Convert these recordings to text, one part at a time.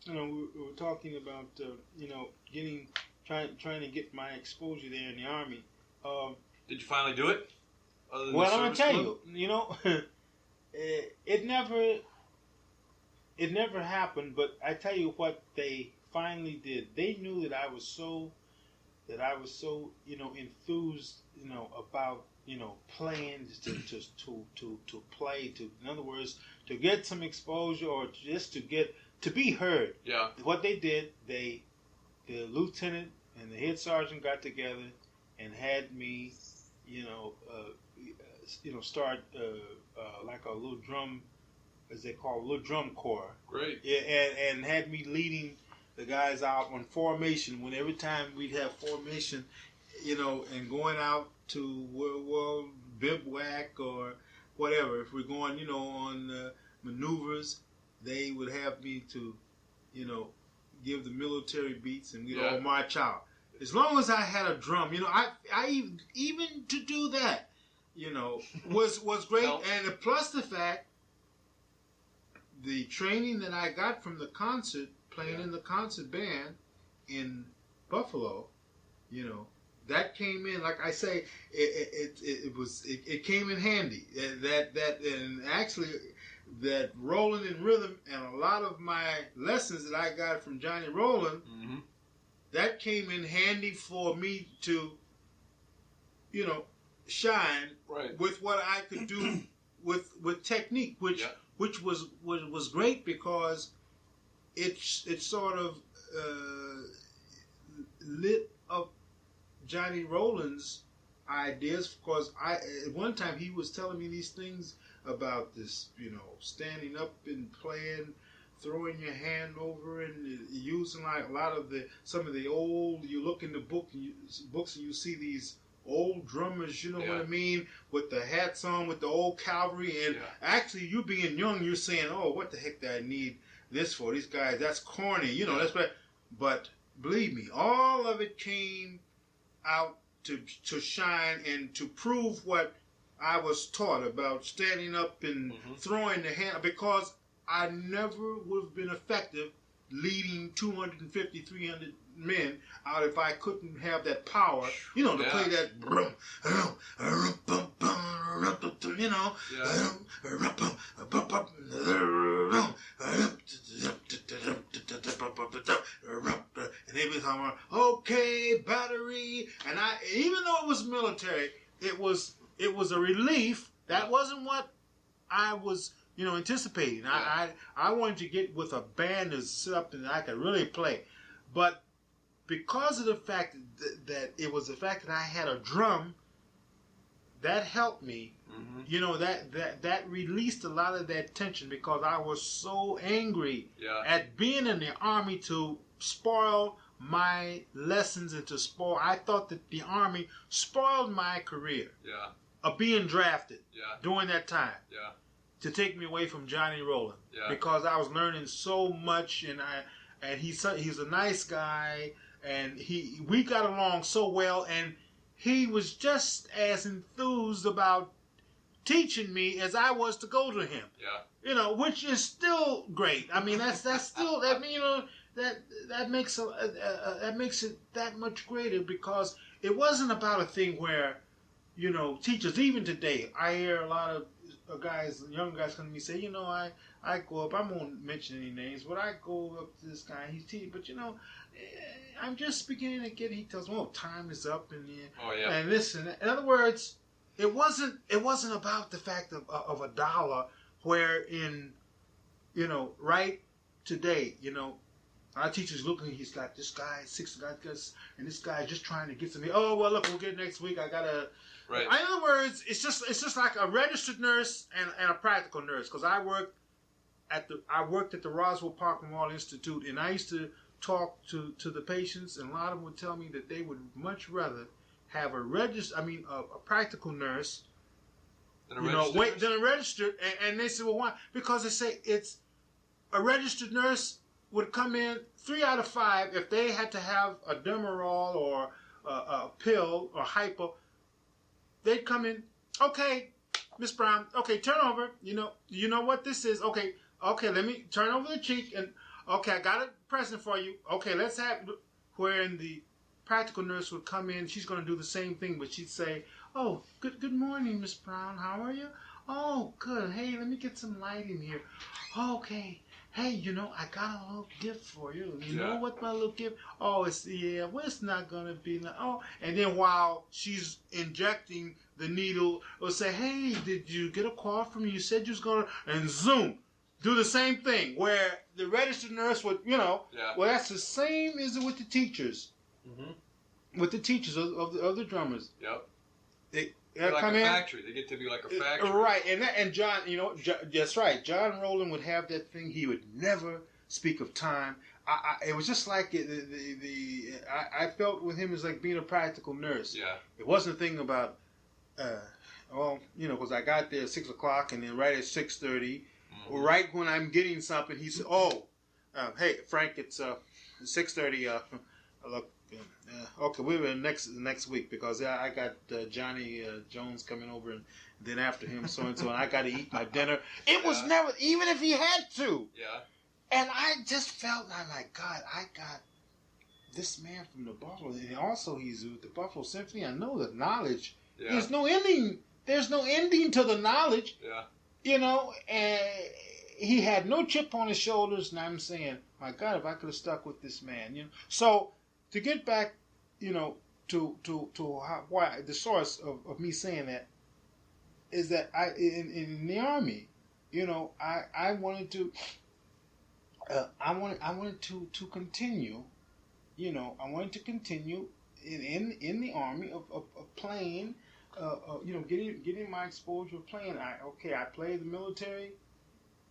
we were talking about trying to get my exposure there in the Army. Did you finally do it? Well, I'm gonna tell you, it never happened. But I tell you what they finally did. They knew that I was so enthused about playing to play, in other words, to get some exposure or just to be heard. Yeah. What they did, the lieutenant and the head sergeant got together and had me start like a little drum, as they call it, a little drum corps. Great. Yeah, and had me leading the guys out on formation. When every time we'd have formation, and going out to bivouac or whatever. If we're going, on maneuvers, they would have me to, give the military beats, and we'd all march out. As long as I had a drum, I even to do that, was great. And plus the fact, the training that I got from the concert, playing in the concert band in Buffalo, that came in, like I say, it came in handy. And actually that rolling in rhythm and a lot of my lessons that I got from Johnny Rowland, that came in handy for me to, shine with what I could do with technique, which was great because it sort of lit up Johnny Rowland's ideas, because at one time he was telling me these things about this, standing up and playing, throwing your hand over, and using like a lot of some of the old. You look in the books and you see these old drummers, what I mean, with the hats on, with the old cavalry, and actually you being young, you're saying, oh, what the heck do I need this for? These guys, that's corny, that's right. But believe me, all of it came out to shine and to prove what I was taught about standing up and throwing the hand, because I never would have been effective leading 250, 300 men out if I couldn't have that power, to play that, and they be talking about, okay, battery, and even though it was military, it was a relief. That wasn't what I was, anticipating. I wanted to get with a band to sit up and I could really play, but because of the fact that it was the fact that I had a drum, that helped me. That released a lot of that tension, because I was so angry at being in the Army to spoil my lessons and to spoil. I thought that the Army spoiled my career of being drafted during that time to take me away from Johnny Rowland, because I was learning so much, and he's a nice guy, and we got along so well, and he was just as enthused about teaching me as I was to go to him. Which is still great. I mean, that's still that that makes it that much greater, because it wasn't about a thing where, teachers, even today, I hear a lot of young guys come to me and say, I go up, I won't mention any names, but I go up to this guy, he's teaching, but I'm just beginning to get, he tells me, oh, time is up, and this and that. In other words, it wasn't about the fact of a dollar, where right today, our teacher's looking, he's got this guy, 6 guys, and this guy is just trying to get to me. Oh, well, look, we'll get it next week. I gotta. Right. In other words, it's just like a registered nurse and a practical nurse. Because I worked at the Roswell Park Memorial Institute, and I used to talk to the patients, and a lot of them would tell me that they would much rather have a practical nurse, than a registered. And they said, well, why? Because they say it's a registered nurse would come in 3 out of 5 if they had to have a Demerol or a pill or hypo. They'd come in, okay, Miss Brown, okay, turn over. You know what this is? Okay, let me turn over the cheek, and Okay, I got a present for you. Okay, let's have wherein the practical nurse would come in. She's going to do the same thing, but she'd say, "Oh, good morning, Miss Brown. How are you? Oh, good. Hey, let me get some light in here. Okay. Hey, I got a little gift for you. You know what my little gift? Oh, well, it's not gonna be And then while she's injecting the needle, it'll say, "Hey, did you get a call from me? You said you was gonna," and zoom, do the same thing. Where the registered nurse would, well, that's the same as with the teachers. Mm-hmm. With the teachers of the drummers. Yep. They're like a factory. They get to be like a factory. Right. And John, that's right. John Rowland would have that thing. He would never speak of time. It was just like I felt with him as like being a practical nurse. Yeah. It wasn't a thing about, because I got there at 6 o'clock and then right at 6:30, right when I'm getting something, he said, hey, Frank, it's 6:30. Look. Okay, we were next week because I got Johnny Jones coming over and then after him so and I got to eat my dinner. It was never, even if he had to. Yeah. And I just felt, I'm like, God, I got this man from the Buffalo, and also he's with the Buffalo Symphony. I know the knowledge. Yeah. There's no ending. There's no ending to the knowledge. Yeah. And he had no chip on his shoulders, and I'm saying, my God, if I could have stuck with this man, So. To get back, to why the source of me saying that is that in the Army, I wanted to I wanted to continue, I wanted to continue in the Army of playing, getting my exposure of playing. I played the military,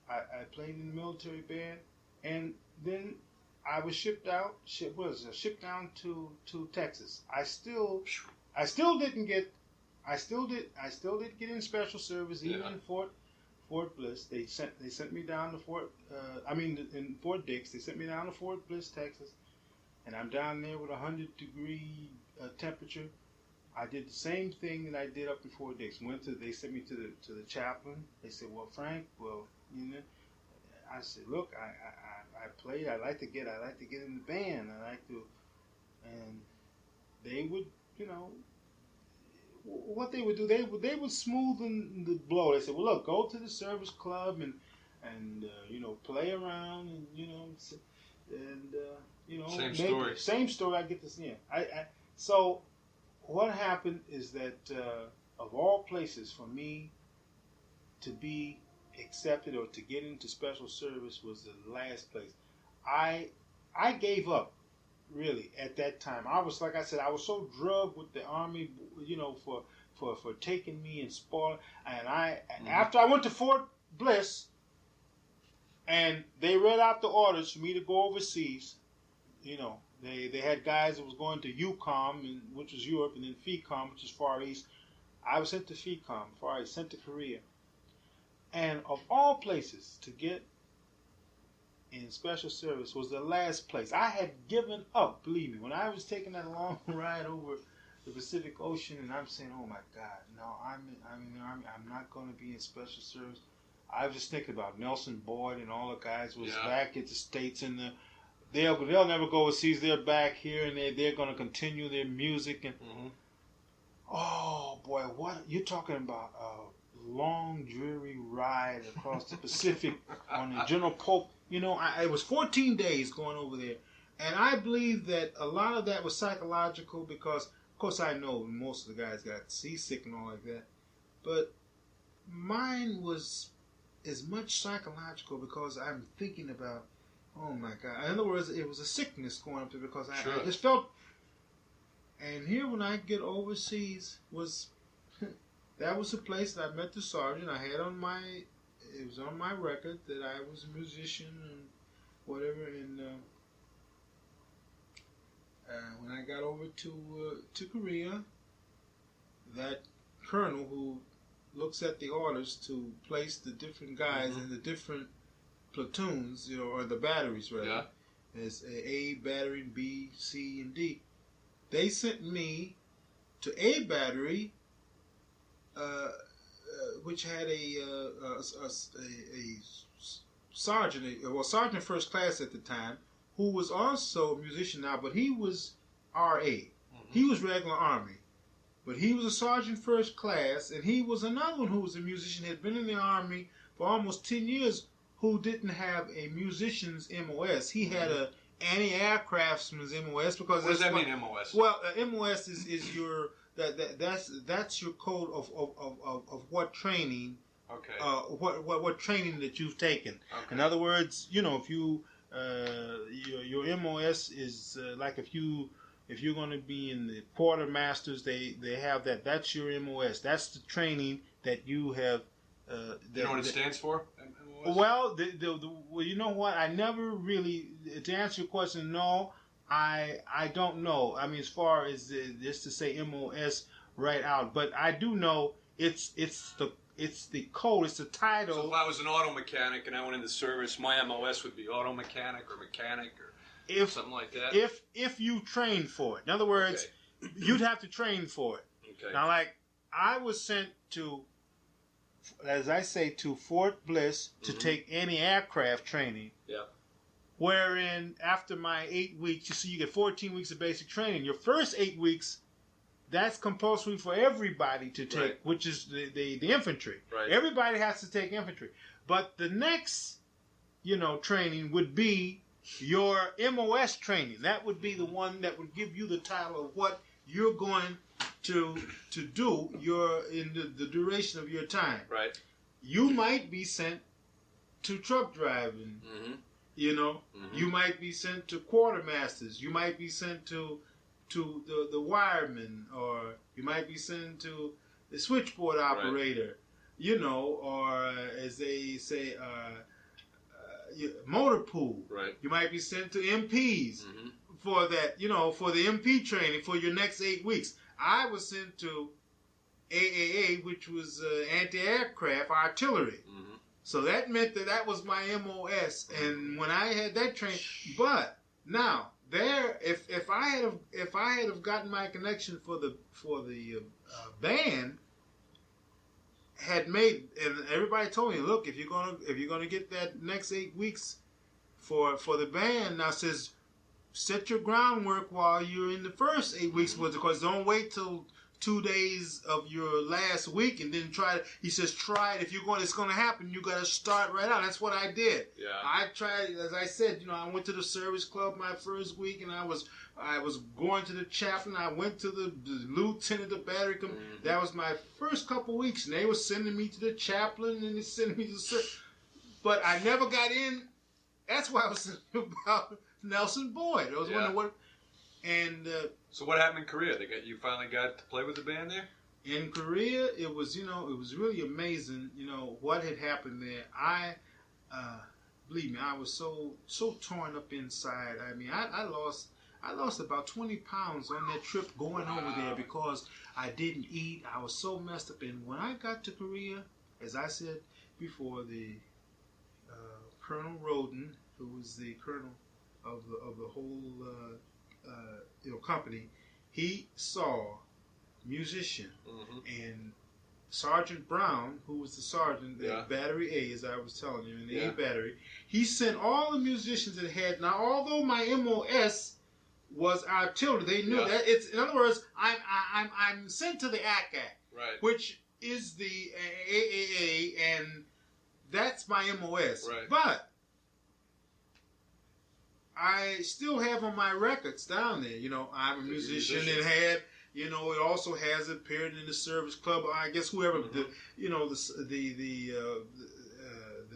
I played in the military band, and then I was shipped down to Texas. I still didn't get in special service even in Fort Bliss. They sent me down to in Fort Dix. They sent me down to Fort Bliss, Texas, and I'm down there with 100-degree temperature. I did the same thing that I did up in Fort Dix. They sent me to the chaplain. They said, "Well, Frank, I said, look, I played. I like to get in the band. And they would, what they would do. They would smoothen the blow. They said, well, look, go to the service club and play around and same story. I get this. So what happened is that of all places for me to be accepted or to get into special service was the last place. I gave up, really, at that time. I was, like I said, I was so drugged with the Army, for taking me and spoiling. And after I went to Fort Bliss, and they read out the orders for me to go overseas, they had guys that was going to UCOM, which was Europe, and then FECOM, which is Far East. I was sent to FECOM, Far East, sent to Korea. And of all places to get in special service was the last place. I had given up, believe me, when I was taking that long ride over the Pacific Ocean, and I'm saying, oh my God, no, I'm in the Army. I'm not going to be in special service. I was just thinking about Nelson Boyd and all the guys was back at the States, and they'll never go overseas. They're back here, and they're going to continue their music. And oh boy, what you're talking about? Long, dreary ride across the Pacific on the General Pope. It was 14 days going over there. And I believe that a lot of that was psychological because, of course, I know most of the guys got seasick and all like that. But mine was as much psychological because I'm thinking about, oh my God. In other words, it was a sickness going up there because I just felt. And here when I get overseas was... That was the place that I met the sergeant. I had it was on my record that I was a musician and whatever. And when I got over to Korea, that colonel who looks at the orders to place the different guys in the different platoons, or the batteries rather, as A battery, B, C, and D. They sent me to A battery. Which had a sergeant first class at the time, who was also a musician now, but he was R.A. He was regular Army. But he was a sergeant first class, and he was another one who was a musician, had been in the Army for almost 10 years, who didn't have a musician's MOS. He had a anti-aircraftsman's MOS because what does that mean, MOS? Well, MOS is your that's your code of what training. Okay. What training that you've taken. Okay. In other words, you know, if you your MOS is like if you're going to be in the quartermasters, they have that. That's your MOS. That's the training that you have. Do you know what it stands for? MOS? Well, well, you know what? I never really, to answer your question, no, I don't know. I mean, as far as just to say MOS right out, but I do know it's the code, it's the title. So if I was an auto mechanic and I went into service, my MOS would be auto mechanic or mechanic or something like that? If you trained for it. In other words, you'd have to train for it. Okay. Now, like, I was sent to, as I say, to Fort Bliss to take anti-aircraft training. Yeah. Wherein, after my 8 weeks, you see, you get 14 weeks of basic training. Your first 8 weeks, that's compulsory for everybody to take, right, which is the infantry. Right. Everybody has to take infantry. But the next, training would be your MOS training. That would be the one that would give you the title of what you're going to do in the duration of your time. Right. You might be sent to truck driving. You might be sent to quartermasters. You might be sent to the wireman, or you might be sent to the switchboard operator, or as they say, motor pool. Right. You might be sent to MPs for that, for the MP training for your next 8 weeks. I was sent to AAA, which was anti-aircraft artillery. So that meant that was my MOS, and when I had that training, but now there, if I had have gotten my connection for the band, had made, and everybody told me, look, if you're gonna get that next 8 weeks for the band, now says set your groundwork while you're in the first 8 weeks, because don't wait till 2 days of your last week and then try it. He says, try it. If it's going to happen, you got to start right out. That's what I did. Yeah. I tried, as I said, I went to the service club my first week, and I was going to the chaplain. I went to the lieutenant of battery. That was my first couple weeks, and they were sending me to the chaplain, and they sending me to the service. But I never got in. That's why I was saying about Nelson Boyd. I was wondering what. And so what happened in Korea? You finally got to play with the band there? In Korea, it was really amazing, what had happened there. I believe me, I was so torn up inside. I mean, I lost about 20 pounds on that trip going over there because I didn't eat. I was so messed up. And when I got to Korea, as I said before, the Colonel Roden, who was the colonel of the whole company, he saw musician and Sergeant Brown, who was the sergeant at Battery A, as I was telling you, in the A Battery. He sent all the musicians that had. Now, although my MOS was artillery, they knew that. It's, in other words, I'm sent to the ACAC, right, which is the AAA, and that's my MOS. Right. But I still have on my records down there, I'm a musician and had, it also has appeared in the service club. I guess whoever the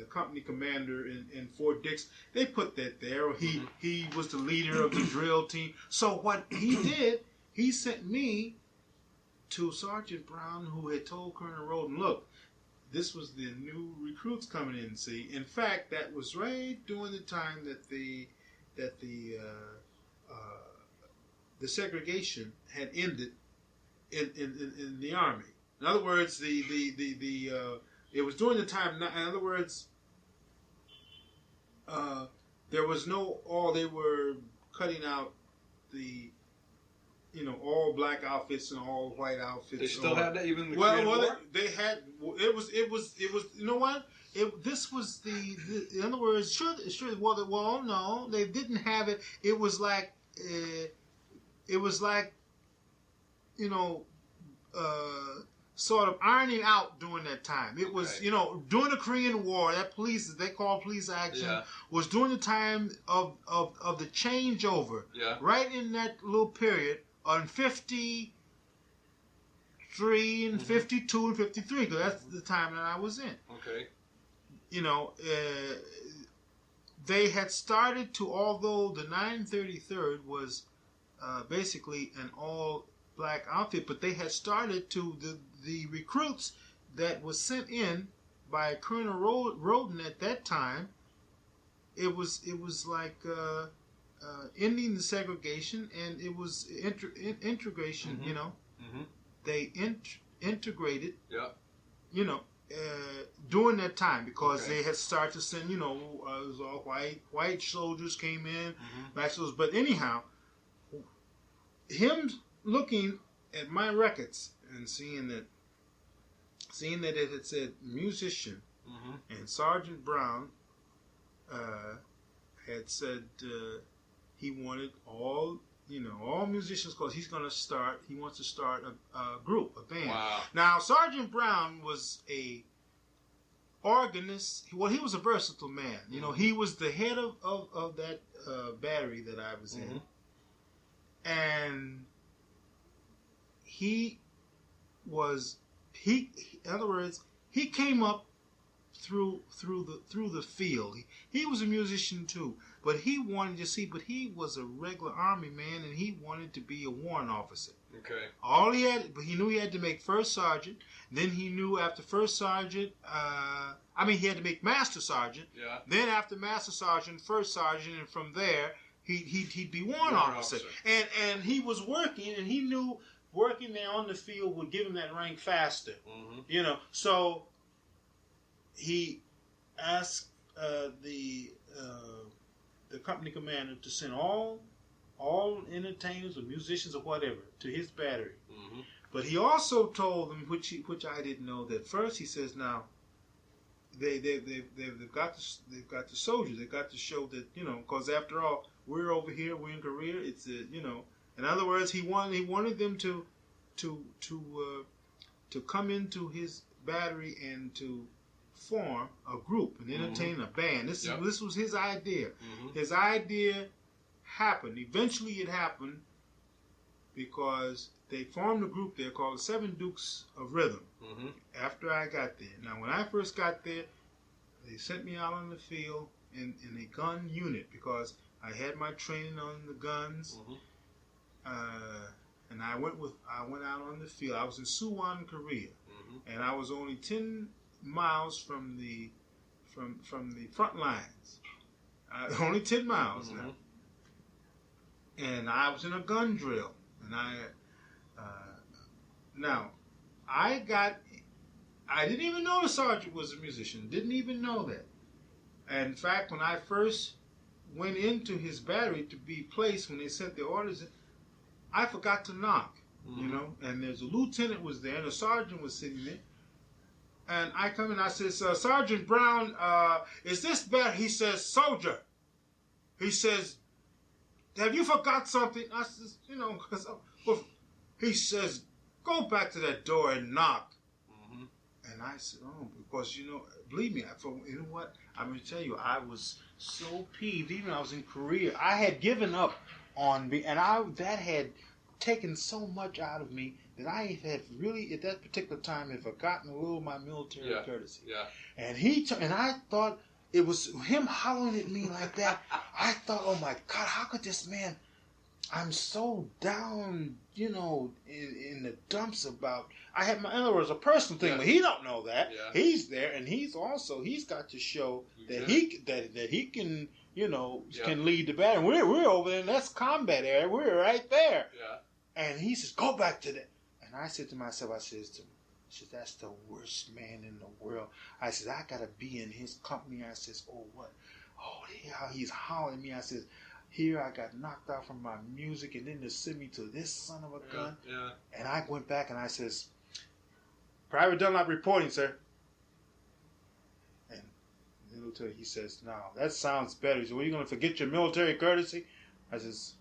company commander in Fort Dix, they put that there. He was the leader of the drill team. So what he did, he sent me to Sergeant Brown, who had told Colonel Roden, look, this was the new recruits coming in. See, in fact, that was right during the time that the segregation had ended in the Army. In other words, it was during the time. In other words, there was no. They were cutting out the all black outfits and all white outfits. They still had that even in the Korean War? They had. It was. You know what? This was the. In other words, sure. Well, no, they didn't have it. It was like. Sort of ironing out during that time. It was, during the Korean War, that they call police action, was during the time of the changeover. Yeah. Right in that little period on 53 and 52 and 53, because that's the time that I was in. Okay. They had started to, although the 933rd was basically an all black outfit, but they had started to the recruits that was sent in by Colonel Roden at that time. It was like ending the segregation, and it was integration. They integrated. Yeah. During that time, because they had started to send. It was all white soldiers came in, black soldiers. But anyhow, him looking at my records and seeing that it had said musician, and Sergeant Brown had said he wanted all musicians, because he wants to start a group, a band. Wow. Now, Sergeant Brown was a organist. Well, he was a versatile man. He was the head of that battery that I was in, and in other words, he came up through the field. He was a musician too, but he was a regular army man, and he wanted to be a warrant officer. Okay. He knew he had to make first sergeant. Then he knew after first sergeant, he had to make master sergeant. Yeah. Then after master sergeant, first sergeant, and from there he'd be warrant officer. And he was working, and he knew working there on the field would give him that rank faster. So he asked the company commander to send all entertainers or musicians or whatever to his battery. But he also told them, which I didn't know, that first he says, now they've got the soldiers. They've got to show that, because after all, we're over here, we're in Korea. It's in other words, he wanted them to come into his battery and to form a group and entertain a band. This was his idea. His idea happened. Eventually, it happened because they formed a group there called the Seven Dukes of Rhythm. After I got there. Now, when I first got there, they sent me out on the field in a gun unit because I had my training on the guns. And I went out on the field. I was in Suwon, Korea, and I was only 10 miles from the front lines. Only 10 miles now. And I was in a gun drill, and I didn't even know the sergeant was a musician. Didn't even know that. And in fact, when I first went into his battery to be placed, when they sent the orders in, I forgot to knock, and there's a lieutenant was there, and a sergeant was sitting there, and I come in, I says, Sergeant Brown, is this battery? He says, soldier. He says, have you forgot something? I says, he says, go back to that door and knock. And I said, because, believe me, you know what? I'm going to tell you, I was so peeved. Even when I was in Korea, I had given up on me, and that had taken so much out of me that I had really, at that particular time, had forgotten a little of my military courtesy. Yeah. And I thought it was him hollering at me like that. I thought, oh my God, how could this man? I'm so down, in the dumps about. I had in other words, a personal thing, but he don't know that. Yeah. He's there, and he's got to show that he can, can lead the battle. We're over there, and that's combat area. We're right there. Yeah. And he says, go back to that. And I said to myself, I says, that's the worst man in the world. I said, I gotta be in his company. I says, oh what? Oh yeah, he's hollering at me. I says, Here I got knocked out from my music, and then to send me to this son of a gun. Yeah. And I went back and I says, Private Dunlop reporting, sir. And the lieutenant, he says, no, that sounds better. He said, well, you going to forget your military courtesy? I says,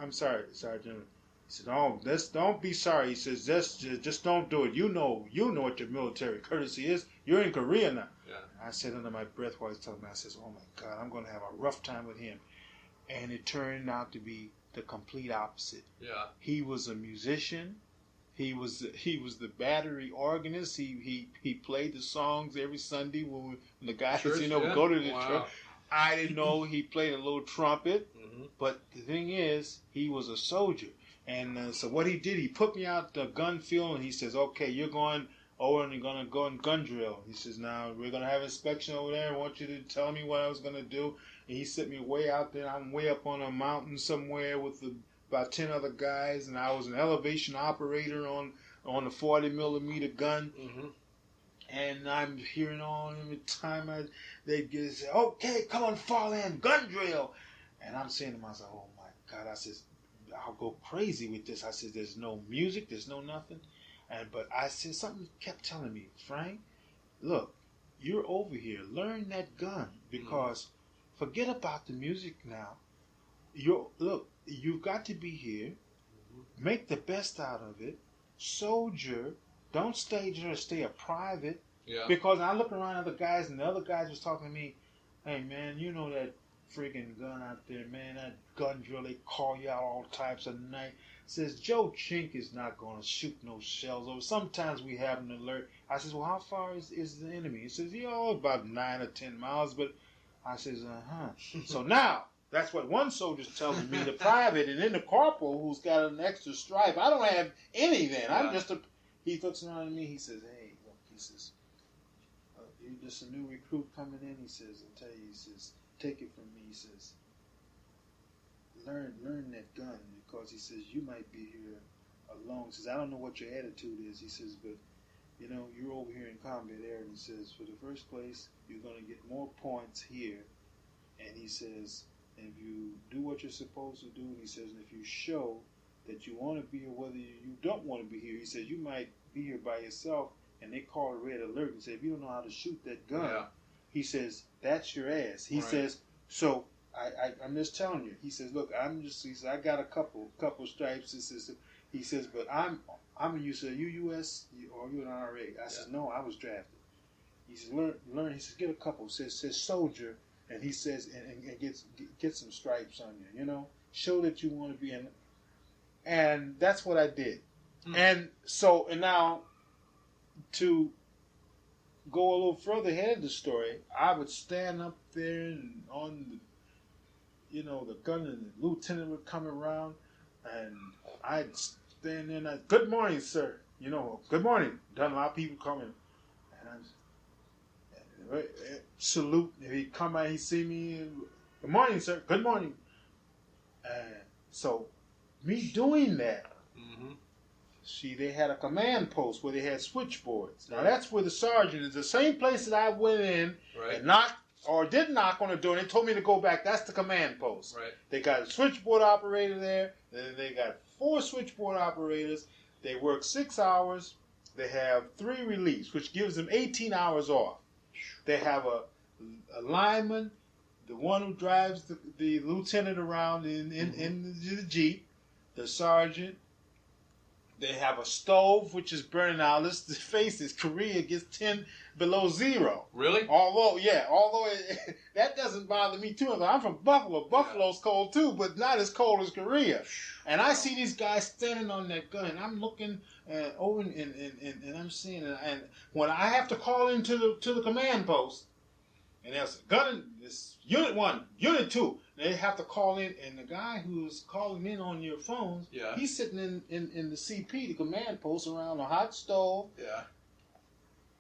I'm sorry, Sergeant. He said, "No, don't be sorry." He says, "Just don't do it. You know what your military courtesy is. You're in Korea now." Yeah. I said under my breath while he's telling me, I says, "Oh my God, I'm going to have a rough time with him." And it turned out to be the complete opposite. Yeah. He was a musician. He was the battery organist. He played the songs every Sunday when the guys Church, go to the wow. church. I didn't know he played a little trumpet. Mm-hmm. But the thing is, he was a soldier. And so what he did, he put me out the gun field, and he says, "Okay, you're going over and you're going to go in gun drill." He says, "Now, we're going to have inspection over there. I want you to tell me what I was going to do." And he sent me way out there. I'm way up on a mountain somewhere with about 10 other guys, and I was an elevation operator on a 40 millimeter gun. Mm-hmm. And I'm hearing all every time they'd say, "Okay, come on, fall in, gun drill." And I'm saying to myself, "Oh my God," I says, "I'll go crazy with this." I said, "There's no music, there's no nothing." But I said, something kept telling me, "Frank, look, you're over here. Learn that gun, because forget about the music now. You've got to be here. Make the best out of it. Soldier. Don't stay a private." Yeah. Because I look around at the guys, and the other guys was talking to me, "Hey man, you know that freaking gun out there, man, that gun drill, they call you out all types of night." Says, "Joe Chink is not going to shoot no shells over. Sometimes we have an alert." I says, "Well, how far is the enemy?" He says, "About 9 or 10 miles. But I says, So now, that's what one soldier's telling me, the private, and then the corporal who's got an extra stripe. I don't have any then. I'm just a... He looks around at me, he says, "Hey," look, he says, "You're just a new recruit coming in." He says, "I'll tell you," he says, "take it from me." He says, learn that gun, because," he says, "you might be here alone." He says, "I don't know what your attitude is." He says, "But, you're over here in combat air." And he says, "For the first place, you're going to get more points here." And he says, "If you do what you're supposed to do," and he says, "and if you show that you want to be here, whether you don't want to be here," he says, "you might be here by yourself, and they call a red alert and say, if you don't know how to shoot that gun," he says, "that's your ass." He says, "So I'm just telling you." He says, "Look, he says, I got a couple stripes." He says, "But you said, you U.S. or you an RA?" I said, "No, I was drafted." He says, learn. He says, "Get a couple." Says soldier, and he says, and get some stripes on you. Show that you want to be in. And that's what I did. And so, and now, to go a little further ahead of the story, I would stand up there and on the gun, and the lieutenant would come around, and I'd stand there and I'd, "Good morning, sir." "Good morning, Dunlop." He would come in, and I'd salute. If he'd come by, he'd see me, and, "Good morning, sir." "Good morning." And so, me doing that, see, they had a command post where they had switchboards. Now, that's where the sergeant is. The same place that I went in and knocked, or did knock on the door, and they told me to go back. That's the command post. Right. They got a switchboard operator there. Then they got 4 switchboard operators. They work 6 hours. They have 3 reliefs, which gives them 18 hours off. They have a lineman, the one who drives the lieutenant around in the Jeep, the sergeant. They have a stove, which is burning out. Let's face it, Korea gets 10 below zero. Really? Although that doesn't bother me too. I'm from Buffalo. Buffalo's cold too, but not as cold as Korea. And I see these guys standing on that gun, and I'm looking over, and I'm seeing it. And when I have to call into the command post, and there's a gun, this Unit 1, Unit 2, they have to call in, and the guy who's calling in on your phones, he's sitting in the CP, the command post, around a hot stove. Yeah.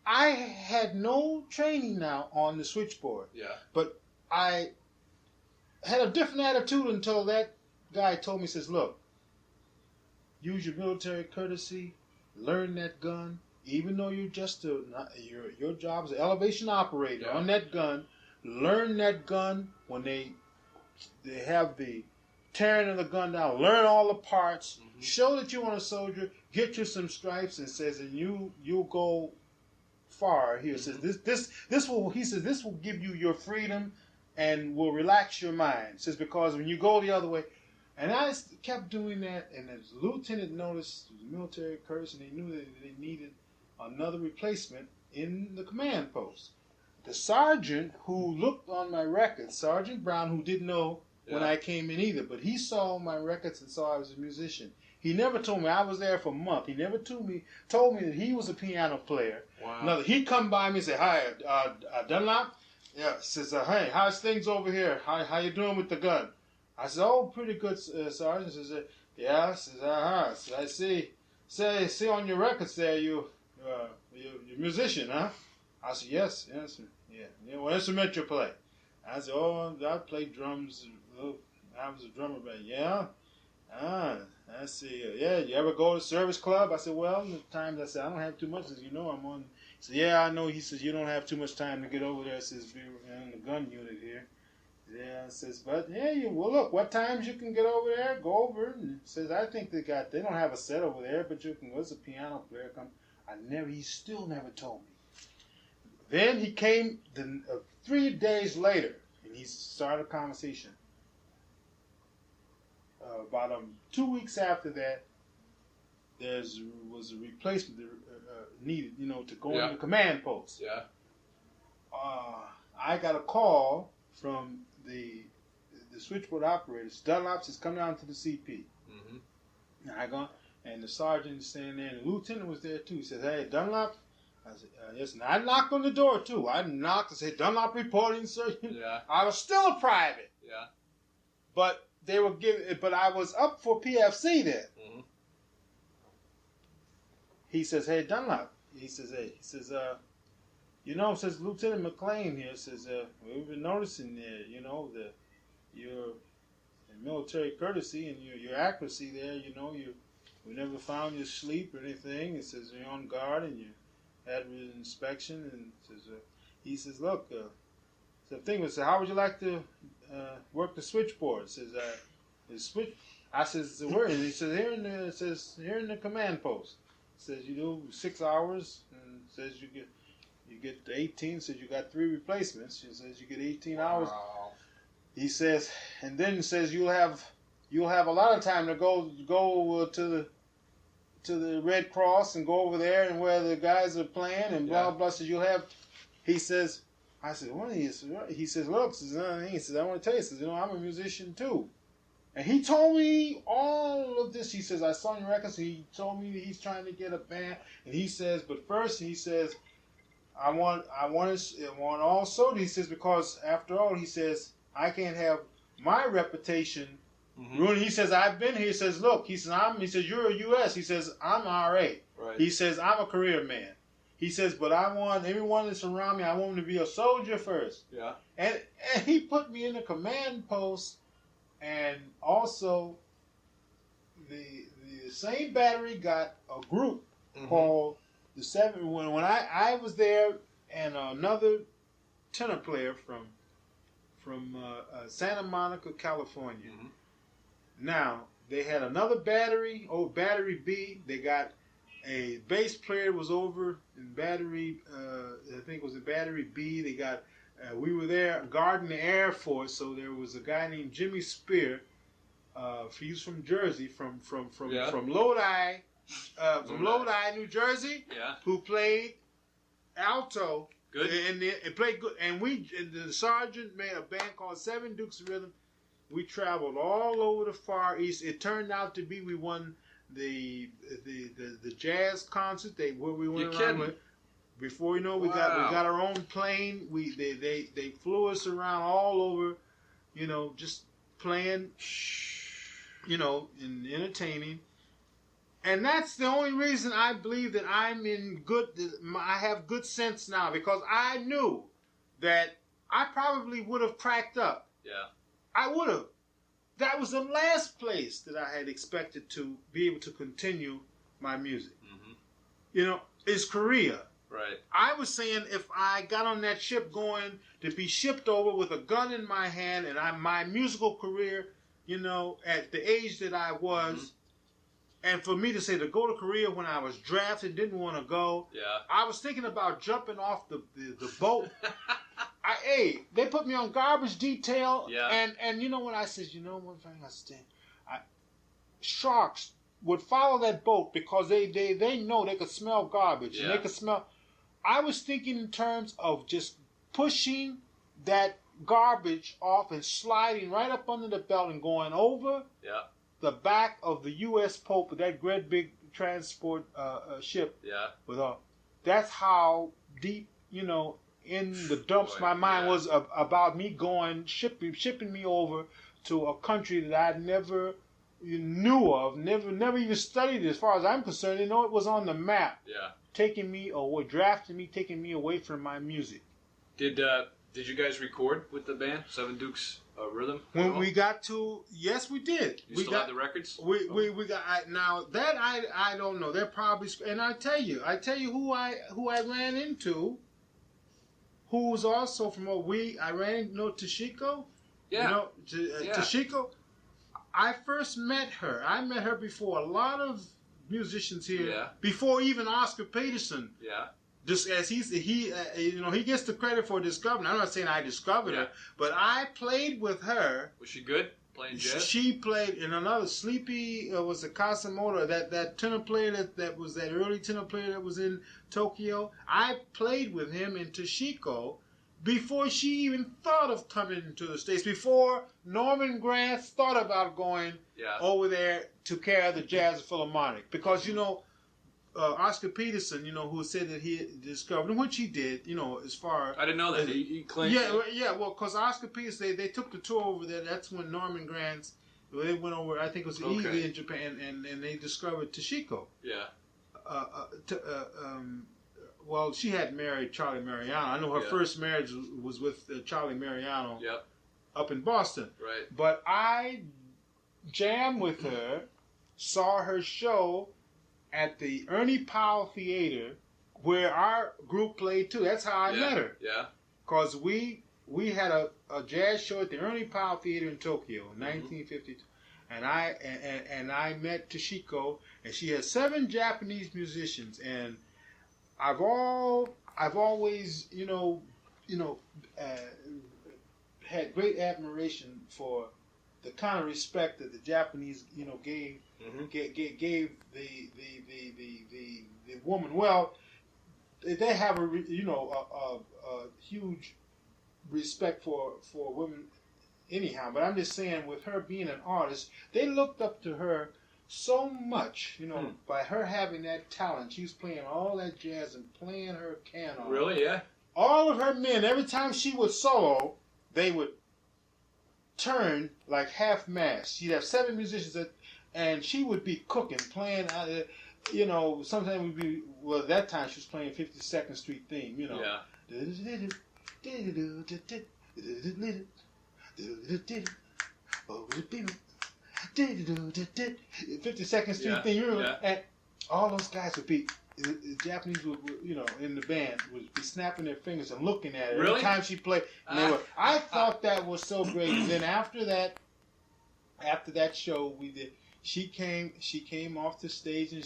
I had no training now on the switchboard. Yeah. But I had a different attitude until that guy told me, says, "Look, use your military courtesy, learn that gun, even though you're just your job is an elevation operator on that gun. Learn that gun when they have the tearing the gun down, learn all the parts, show that you want a soldier, get you some stripes, and says, and you'll go far here. Says this will, he says, this will give you your freedom and will relax your mind. Says because when you go the other way, and I kept doing that, and the lieutenant noticed, the military curse, and they knew that they needed another replacement in the command post. The sergeant who looked on my records, Sergeant Brown, who didn't know when I came in either, but he saw my records and saw I was a musician. He never told me I was there for a month. He never told me that he was a piano player. Wow. He'd come by me and say, "Hi, Dunlop." Yeah, says, "Hey, how's things over here? How you doing with the gun?" I said, "Oh, pretty good, Sergeant." Says, "Yeah." Says, Says, "I see on your records there you're a musician, huh?" I said, "Yes, yeah. What instrument you play?" I said, "Oh, I play drums. I was a drummer, but yeah." I see. Yeah, you ever go to service club? I said, "Well, the times," I said, "I don't have too much, as you know, I'm on." He said, "Yeah, I know." He says, "You don't have too much time to get over there." Says, "We're in the gun unit here." Yeah, says, "But yeah, well, look, what times you can get over there? Go over." And says, "I think they don't have a set over there, but you can. There's a piano player come." He still never told me. Then he came 3 days later, and he started a conversation. About 2 weeks after that, was a replacement needed, to go in the command post. Yeah. I got a call from the switchboard operators. Dunlop says, "Come down to the CP." Mm-hmm. And I go, and the sergeant is standing there, and the lieutenant was there too. He says, "Hey, Dunlop." I said, "Yes." And I knocked on the door too. I knocked and said, "Dunlop reporting, sir." Yeah. I was still a private. Yeah. But they were but I was up for PFC then. Mm-hmm. He says, "Hey, Dunlop." He says, says Lieutenant McLean here says, "We've been noticing your military courtesy and your accuracy there. We never found you asleep or anything." It says you're on guard and you had an inspection, and he says, "Look, the thing was, how would you like to work the switchboard?" Says, switch. I says, "Where?" And he says, "Here in the command post." Says, "You do 6 hours," and says you get 18. Says you got 3 replacements. She says you get 18 hours. He says, and then says you'll have a lot of time to go to the Red Cross and go over there and where the guys are playing and blah blah. Says you'll have. He says, I said, "What is?" He says, "Look," he says, "I want to tell you," says, "I'm a musician too." And he told me all of this. He says, "I saw your records." He told me that he's trying to get a band. And he says, "But first," he says, I want also," he says, "because after all," he says, "I can't have my reputation ruined." He says, "I've been here." He says, "Look," he says, "You're a U.S." He says, "I'm RA." Right. He says, "I'm a career man." He says, "But I want everyone that's around me, I want them to be a soldier first." Yeah. And he put me in the command post. And also, the same battery got a group called the 7. When I was there, and another tenor player from Santa Monica, California. Mm-hmm. Now they had another battery, battery B. They got a bass player was over in battery. I think it was in battery B. They got. We were there guarding the Air Force, so there was a guy named Jimmy Spear. He's from Jersey, from Lodi, Lodi, New Jersey. Yeah. Who played alto. Good. And played good. And the sergeant made a band called Seven Dukes of Rhythm. We traveled all over the Far East. It turned out to be we won the jazz concert. Where we went around with. Before you know, we got our own plane. They flew us around all over, just playing, and entertaining. And that's the only reason I believe that I'm I have good sense now, because I knew that I probably would have cracked up. Yeah. I would have. That was the last place that I had expected to be able to continue my music. Mm-hmm. Is Korea. Right. I was saying if I got on that ship going to be shipped over with a gun in my hand and my musical career you know, at the age that I was, and for me to say to go to Korea when I was drafted, didn't want to go. Yeah. I was thinking about jumping off the boat. They put me on garbage detail. Yeah. And you know what I said? You know one thing I said? Sharks would follow that boat because they know they could smell garbage. And they could smell. I was thinking in terms of just pushing that garbage off and sliding right up under the belt and going over the back of the U.S. Pope with that great big transport ship. Yeah. With that's how deep, you know, in the dumps my mind was about me going shipping me over to a country that I never knew of, never even studied. As far as I'm concerned, you know, it was on the map. Yeah. Taking me away, drafting me, taking me away from my music. Did you guys record with the band Seven Dukes Rhythm? When we got to, yes, we did. You still have the records? We got now that I don't know. They're probably, and I tell you who I ran into, who was also from I ran into Toshiko. Yeah. You know, Toshiko. I first met her. I met her before a lot of musicians here. Yeah. Before even Oscar Peterson. Yeah. Just as he gets the credit for discovering. I'm not saying I discovered her, but I played with her. Was she good playing jazz? She played in another Sleepy. Was a Kasamoto, that tenor player that was that early tenor player that was in Tokyo. I played with him in Toshiko before she even thought of coming to the States. Before Norman Granz thought about going over there to carry the Jazz Philharmonic, because you know. Oscar Peterson, you know, who said that he discovered, which he did, you know, as far... I didn't know that. He claimed... Yeah, well, because Oscar Peterson, they took the tour over there. That's when Norman Granz, they went over, I think it was Ely in Japan, and they discovered Toshiko. Yeah. Well, she had married Charlie Mariano. I know her first marriage was with Charlie Mariano up in Boston. Right. But I jammed with her, saw her show at the Ernie Powell Theater, where our group played too. That's how I met her. Yeah. Because we had a jazz show at the Ernie Powell Theater in Tokyo in 1952, and I met Toshiko, and she had 7 Japanese musicians, and I've always had great admiration for the kind of respect that the Japanese gave the woman. Well, they have a huge respect for women anyhow. But I'm just saying, with her being an artist, they looked up to her so much, by her having that talent. She was playing all that jazz and playing her canon. Really? Yeah. All of her men, every time she would solo, they would turn like half mast. She'd have 7 musicians, and she would be cooking, playing. Sometimes we'd be. Well, at that time she was playing 52nd Street theme. Yeah. 52nd Street theme. Yeah. And all those guys would be. The Japanese would, in the band, would be snapping their fingers and looking at her every time she played. I thought that was so great. And then after that show we did, she came off the stage, and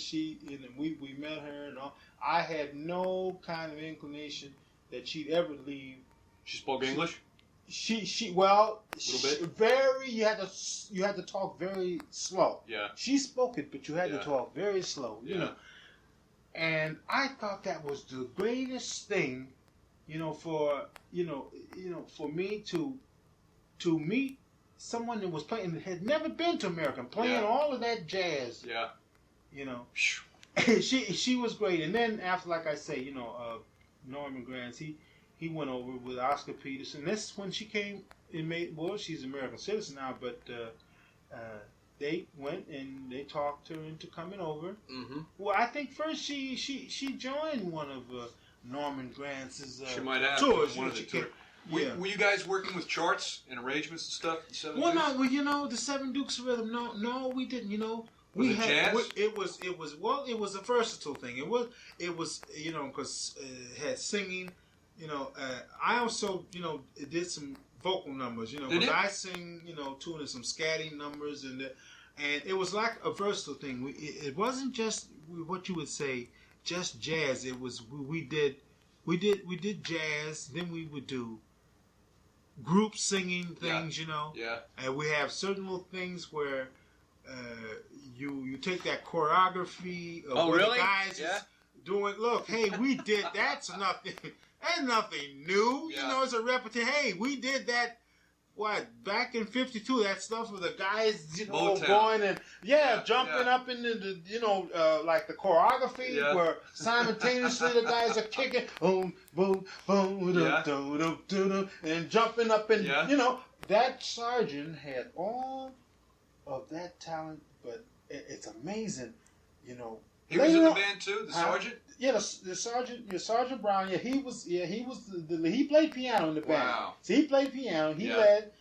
we met her and all. I had no kind of inclination that she'd ever leave. She spoke English? Well, very. You had to talk very slow. Yeah. She spoke it, but you had to talk very slow. And I thought that was the greatest thing, for me to meet someone that was playing, that had never been to America, playing all of that jazz. Yeah. She was great. And then after, like I say, Norman Granz, he went over with Oscar Peterson. That's when she came and she's an American citizen now, but they went and they talked her into coming over. Mm-hmm. Well, I think first she joined one of Norman Granz's she might have tours. One of the tours. Were you guys working with charts and arrangements and stuff? The Seven Dukes of Rhythm. No, we didn't. Was it jazz? It was a versatile thing. It was because it had singing. I also did some vocal numbers, you know, Did because you? I sing, you know, tune and some scatting numbers, and it was like a versatile thing. It wasn't just what you would say, just jazz. It was we did jazz. Then we would do group singing things, you know. Yeah. And we have certain little things where you take that choreography of what really? the guys is doing. Look, hey, we did that's nothing. That's nothing new. Yeah. You know, it's a repetition. Hey, we did that. What, back in '52? That stuff with the guys, you know, Motown. going and jumping up into the, you know, like the choreography where simultaneously the guys are kicking, boom, boom, boom, and jumping up and you know, that sergeant had all of that talent, but it's amazing, you know. He was in the band too, the sergeant. Yeah, the Sergeant Brown. Yeah, he was he played piano in the band. Wow. So he played piano. He led,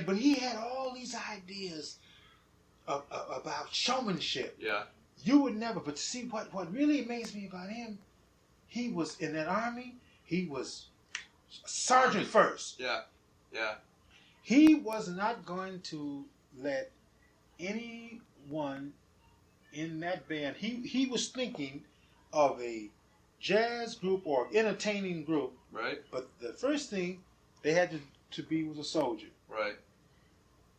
but he had all these ideas about showmanship. Yeah. You would never. But see, what really amazed me about him, he was in that army. He was sergeant first. Yeah. Yeah. He was not going to let anyone in that band. He was thinking of a jazz group or entertaining group. Right. But the first thing they had to be was a soldier. Right.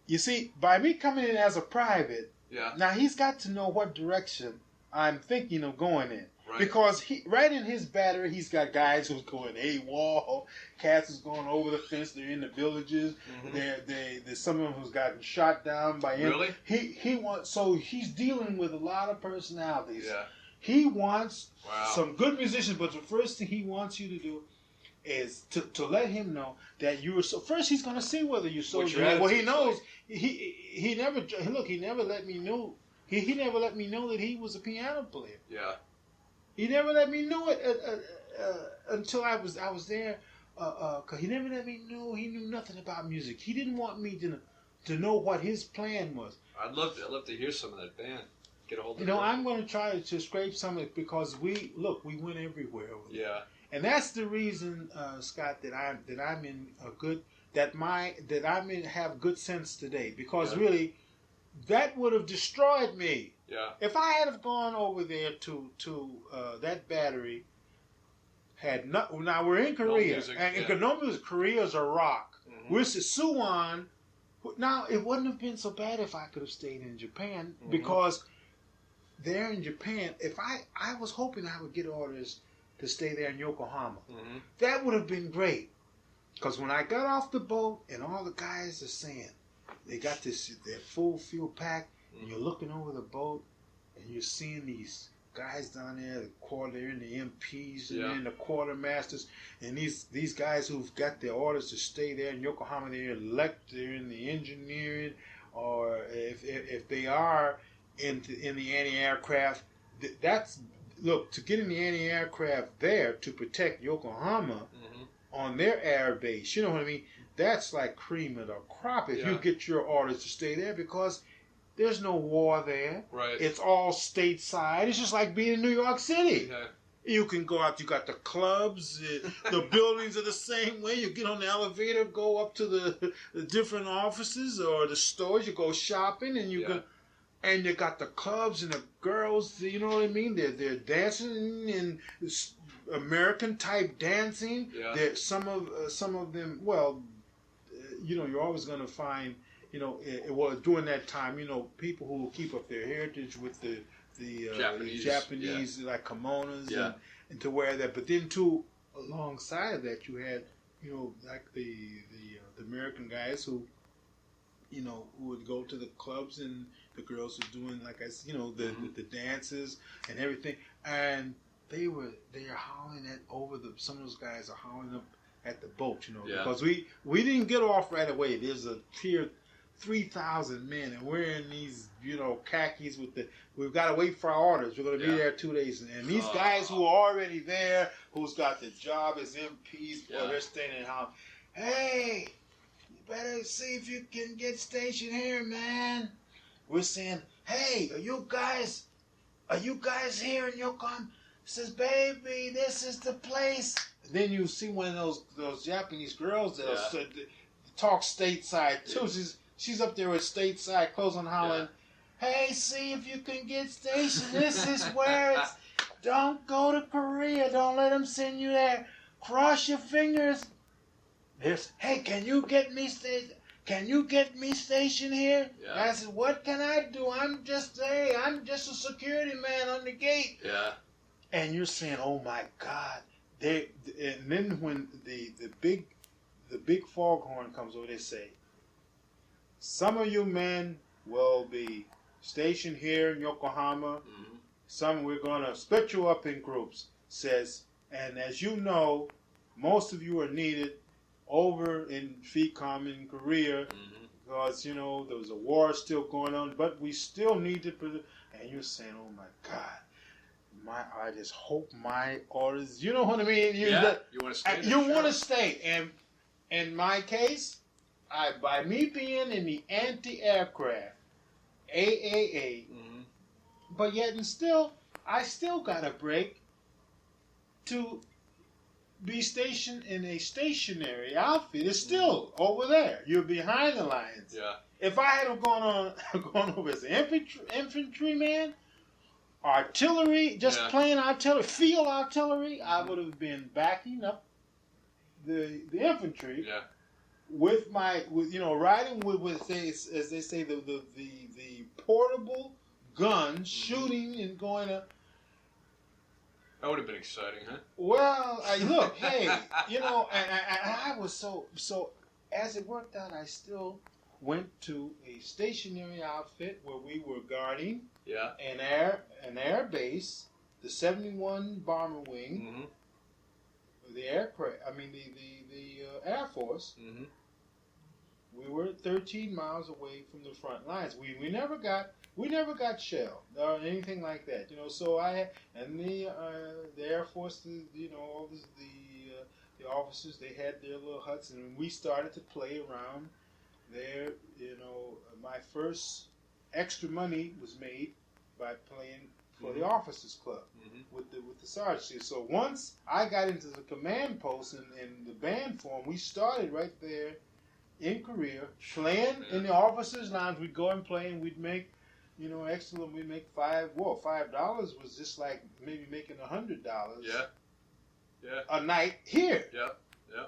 You see, by me coming in as a private, now he's got to know what direction I'm thinking of going in. Right. Because right in his battery, he's got guys who's going AWOL, cats who's going over the fence. They're in the villages. There's some of them who's gotten shot down by him. Really? He wants, so he's dealing with a lot of personalities. Yeah. He wants some good musicians, but the first thing he wants you to do is to let him know that you're. So first, he's going to see whether you're soldier. Well, he knows. He never let me know. He never let me know that he was a piano player. Yeah. He never let me know it until I was there. Cause he never let me know. He knew nothing about music. He didn't want me to know what his plan was. I'd love to hear some of that band. Get a hold of it. You know, I'm going to try to scrape some of it because we went everywhere. Yeah. And that's the reason, Scott, that I'm in a good have good sense today, because really that would have destroyed me. Yeah. If I had have gone over there to that battery, now we're in Korea, no music, and no music. Korea's a rock. Mm-hmm. We're Suwon. Now it wouldn't have been so bad if I could have stayed in Japan, because there in Japan, if I was hoping I would get orders to stay there in Yokohama. That would have been great, because when I got off the boat and all the guys are saying they got their full fuel pack, and you're looking over the boat and you're seeing these guys down there, they're in the MPs and they're in the quartermasters, and these guys who've got their orders to stay there in Yokohama, they're in the engineering, or if they are in the anti-aircraft, that's. Look, to get in the anti-aircraft there to protect Yokohama on their air base, you know what I mean? That's like cream of the crop if you get your orders to stay there, because there's no war there. Right. It's all stateside. It's just like being in New York City. Yeah. You can go out. You got the clubs. The buildings are the same way. You get on the elevator, go up to the different offices or the stores. You go shopping, and you can. And you got the clubs and the girls, you know what I mean? They're dancing in American type dancing. Yeah. Some of them. Well, you know, you're always going to find, you know, during that time, you know, people who will keep up their heritage with the Japanese like kimonos and to wear that. But then too, alongside of that, you had, you know, like the American guys who, you know, who would go to the clubs, and the girls were doing, like I said, you know, the dances and everything, and they are howling some of those guys are howling up at the boat, you know, because we didn't get off right away. There's a pier, 3,000 men, and we're in these, you know, khakis we've got to wait for our orders. We're going to be there 2 days, and these guys who are already there, who's got the job as MPs, they're standing out, hey, better see if you can get stationed here, man. We're saying, hey, are you guys here in Yokohama? Says, baby, this is the place. And then you see one of those Japanese girls that talks stateside too. She's up there with stateside, closing hollering. Yeah. Hey, see if you can get stationed. This is where it's. Don't go to Korea. Don't let them send you there. Cross your fingers. Hey, can you get me stationed? Can you get me stationed here? Yeah. I said, what can I do? I'm just a security man on the gate. Yeah. And you're saying, oh my God. And then when the big foghorn comes over, they say, some of you men will be stationed here in Yokohama. Mm-hmm. Some we're going to split you up in groups. Says, and as you know, most of you are needed over in FECOM in Korea, mm-hmm. because, you know, there was a war still going on, but we still need to, and you're saying, oh my God, I just hope my orders, you know what I mean? You want to stay. You want to stay. And in my case, by me being in the anti-aircraft, AAA, mm-hmm. but yet and still, I still got a break to be stationed in a stationary outfit. It's still over there. You're behind the lines. Yeah. If I had gone over as an infantryman, artillery, just plain artillery, field artillery, I would have been backing up the infantry. Yeah. With riding with as they say the portable gun, mm-hmm. shooting and going up. That would have been exciting, huh? Well, look, hey, and I was so. As it worked out, I still went to a stationary outfit where we were guarding an air base, the 71 Bomber Wing, mm-hmm. the aircraft. I mean the Air Force. Mm-hmm. We were 13 miles away from the front lines. We never got shelled or anything like that, So the Air Force, all the officers, they had their little huts, and we started to play around there. My first extra money was made by playing for mm-hmm. the Officers Club mm-hmm. with the sergeant. So once I got into the command post and the band form, we started right there in Korea, playing in the officers' lounge. We'd go and play, and we'd make, excellent. We'd make $5 was just like maybe making $100. A night here. Yeah.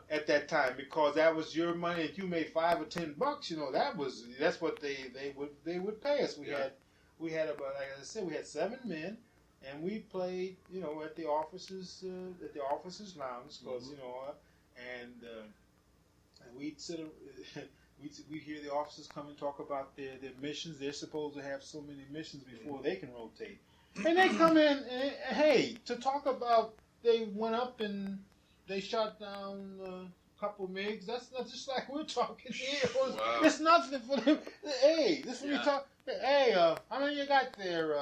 At that time, because that was your money. If you made $5 or $10, that's what they would pay us. We had about, like I said, we had 7 men, and we played, at the officers' lounge, because mm-hmm. And we'd sit. We hear the officers come and talk about their missions. They're supposed to have so many missions before they can rotate. And they come in, and, to talk about, they went up and they shot down a couple MiGs. That's not just like we're talking here. Wow. It's nothing for them. Hey, this is when you talk. Hey, how many you got there?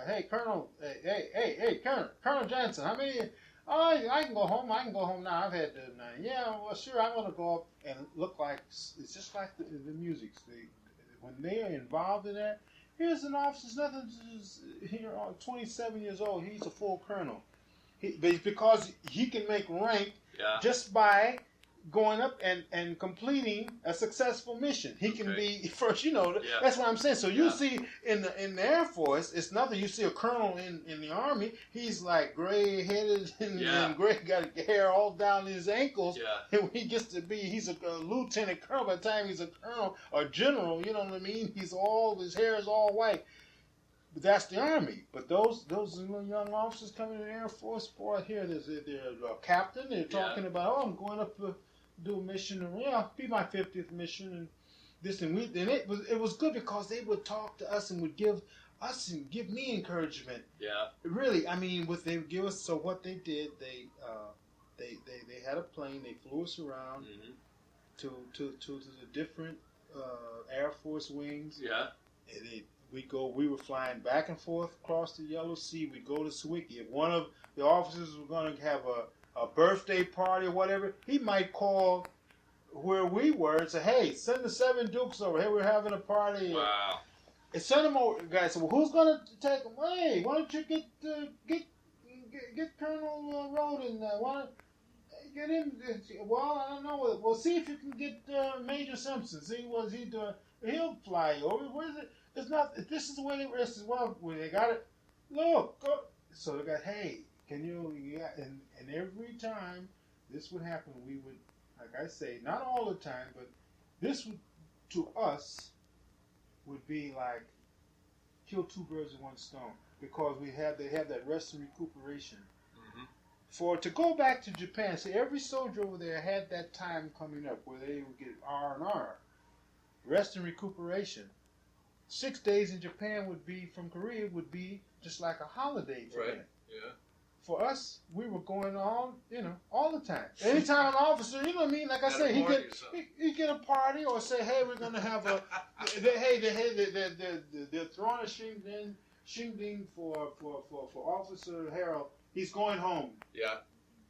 Hey, Colonel. Hey, Colonel Johnson. How many? Oh, I can go home. I can go home now. I've had the night. Yeah, well, sure. I'm going to go up and look like it's just like the music. When they are involved in that, here's an officer. Nothing. Here, 27 years old. He's a full colonel. Because he can make rank just by going up and completing a successful mission. He can be first, that's what I'm saying. So you see in the Air Force, it's nothing. You see a colonel in the Army, he's like gray-headed and gray, got hair all down his ankles. Yeah. And when he gets to be, he's a lieutenant colonel. By the time he's a colonel or general, you know what I mean? His hair is all white. But that's the Army. But those little young officers coming in the Air Force, boy, here they're a captain. They're talking about, I'm going up to do a mission, and be my 50th mission, and this and we. And it was good because they would talk to us and would give me encouragement. Yeah. Really, I mean, they would give us. So what they did, they had a plane. They flew us around mm-hmm. to the different Air Force wings. Yeah. And we were flying back and forth across the Yellow Sea. We'd go to Sewickley. If one of the officers was going to have a birthday party or whatever, he might call where we were and say, hey, send the 7 Dukes over. Hey, we're having a party. Wow. And send them over. Guys said, well, who's going to take them? Hey, why don't you get Colonel Roden? get in. Well, I don't know. Well, see if you can get Major Simpson. See what he doing. He'll fly you over. What is it? It's not. This is the way they rest as well. When they got it, look. Go. So they got. Hey, can you? Yeah. And every time this would happen, we would, like I say, not all the time, but this would, to us, would be like kill two birds with one stone, because they have that rest and recuperation. For to go back to Japan, see, every soldier over there had that time coming up where they would get R&R, rest and recuperation. 6 days in Japan would be, from Korea, would be just like a holiday for them. Yeah. For us, we were going on, all the time. Anytime an officer, you know what I mean? Like I said, he get a party, or say, hey, we're gonna have a, they're throwing a shingding for Officer Harold. He's going home. Yeah.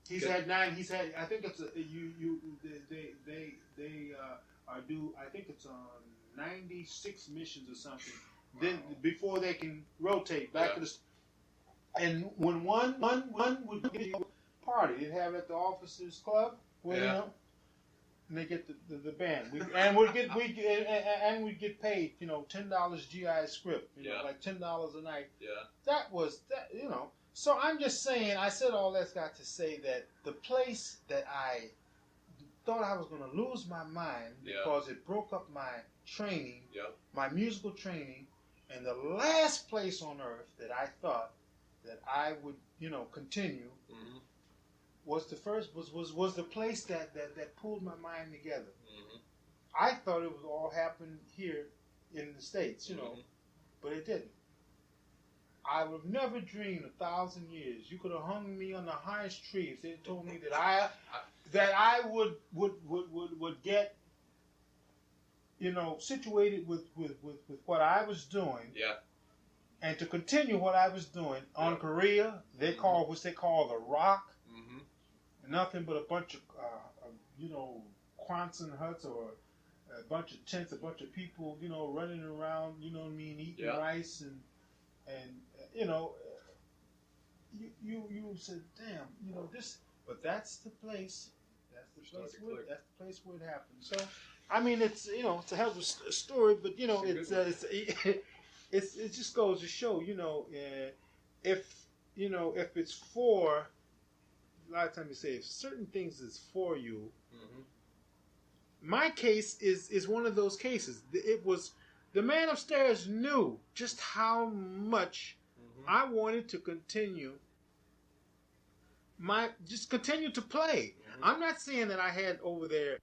He's had 9. He's had. I think it's they are due. I think it's on 96 missions or something. Wow. Then before they can rotate back to the. And when one would get a party, they'd have at the officers' club, where and they get the band. We'd get paid, $10 GI script, like $10 a night. Yeah. That was that, So I'm just saying, I said all that's got to say that the place that I thought I was going to lose my mind because it broke up my training, my musical training, and the last place on earth that I thought that I would, continue was the first was the place that pulled my mind together. I thought it would all happen here in the States, but it didn't. I would have never dreamed 1,000 years. You could have hung me on the highest tree if they told me that I would get, situated with what I was doing. Yeah. And to continue what I was doing on Korea, they call which they call the Rock. Nothing but a bunch of Quonset huts, or a bunch of tents, a bunch of people, running around, eating rice and you said, damn, this, but that's the place. That's the place where it happened. So, I mean, it's it's a hell of a story, but it just goes to show, if it's for, a lot of times you say if certain things is for you. My case is one of those cases. It was. The man upstairs knew just how much I wanted to continue to play. I'm not saying that I had over there